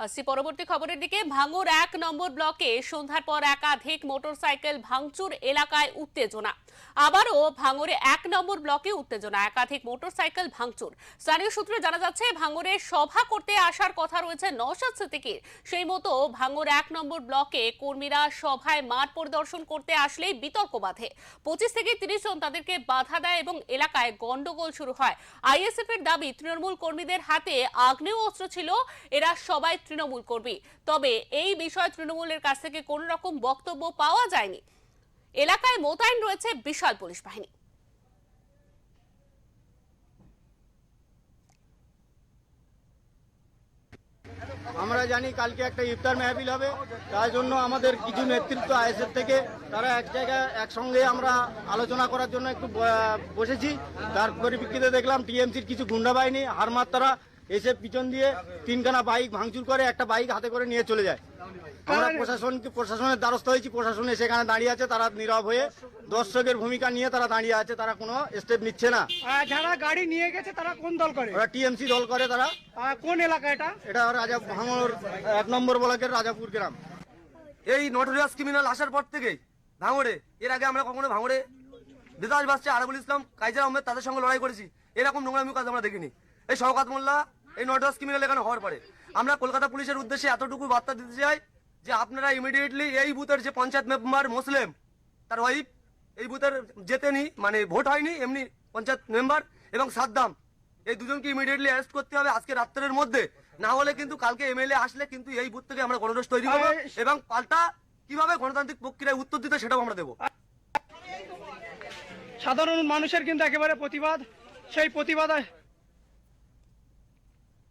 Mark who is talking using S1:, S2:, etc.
S1: আসছি পরবর্তী খবরের দিকে। ভাঙড় ১ নম্বর ব্লকে সন্ধ্যার পর একাধিক মোটরসাইকেল ভাঙচুর, এলাকায় উত্তেজনা। আবারও ভাঙড়ে ১ নম্বর ব্লকে উত্তেজনা, একাধিক মোটরসাইকেল ভাঙচুর। স্থানীয় সূত্রে জানা যাচ্ছে ভাঙড়ে সভা করতে আসার কথা রয়েছে নওশাদ সিদ্দিকীর। সেই মতো ভাঙড় ১ নম্বর ব্লকে কর্মীরা সভায় মাঠ পরিদর্শন করতে আসলেই বিতর্ক বাধে। ২৫ থেকে ৩০ জন তাদেরকে বাধা দেয় এবং এলাকায় গন্ডগোল শুরু হয়। আইএসএফ এর দাবি, তৃণমূল কর্মীদের হাতে আগ্নেয় অস্ত্র ছিল, এরা সবাই তৃণমূল কর্মী। তবে এই বিষয়ে তৃণমূলের কাছ থেকে কোন রকম বক্তব্য পাওয়া যায়নি। এলাকায় মোতায়েন রয়েছে বিশাল পুলিশ বাহিনী।
S2: আমরা জানি কালকে একটা ইফতার মেহফিল হবে, তার জন্য আমাদের কিছু নেতৃত্ব আইএসএফ থেকে তারা এক জায়গায় একসঙ্গে আমরা আলোচনা করার জন্য একটু বসেছি। তার পরিপ্রেক্ষিতে দেখলাম টিএমসির কিছু গুন্ডা বাহিনী হারমাত তারা এসে পিছন দিয়ে 3খানা বাইক ভাঙচুর করে, একটা বাইক হাতে করে নিয়ে চলে যায়। আমরা প্রশাসনের দ্বারস্থ হয়েছি, প্রশাসন সেখানে দাঁড়িয়ে আছে, তারা নীরব হয়ে দর্শকের ভূমিকা নিয়ে তারা দাঁড়িয়ে আছে, তারা কোনো স্টেপ নিচ্ছে না।
S3: যারা গাড়ি নিয়ে গেছে তারা কোন দল করে?
S2: ওরা টিএমসি দল করে। তারা
S3: কোন এলাকা এটা?
S2: এটা ভাঙড় ১ নম্বর ব্লকের রাজাপুর গ্রাম।
S4: এই নটোরিয়াস ক্রিমিনাল আসার পর থেকেই ভাঙড়ে, এর আগে আমরা কখনো ভাঙড়ে বিদাস বাসছে আরবুল ইসলাম, কাইজার আহমেদ তাদের সঙ্গে লড়াই করেছি, এরকম নোংরামি কাজ আমরা দেখিনি। এই শওকাত মোল্লা, এই নটোরিয়াস ক্রিমিনাল এখানে হওয়ার পরে আমরা কলকাতা পুলিশের উদ্দেশ্যে এতটুকু বার্তা দিতে চাই যে আপনারা ইমিডিয়েটলি এই বুথের যে পঞ্চায়েত মেম্বার মুসলিম, তার ওয়াইফ এই বুথের জেতেনি, মানে ভোট হয়নি, এমনি পঞ্চায়েত মেম্বার এবং সাদ্দাম, এই দুজনকে ইমিডিয়েটলি অ্যারেস্ট করতে হবে আজকে রাত্রের মধ্যে। না হলে কিন্তু কালকে এমএলএ আসলে কিন্তু এই বুথ থেকে আমরা গণরোষ তৈরি করবো এবং পাল্টা কিভাবে গণতান্ত্রিক প্রক্রিয়ায় উত্তর দিতে সেটাও আমরা দেবো।
S3: সাধারণ মানুষের কিন্তু একেবারে প্রতিবাদ, সেই প্রতিবাদ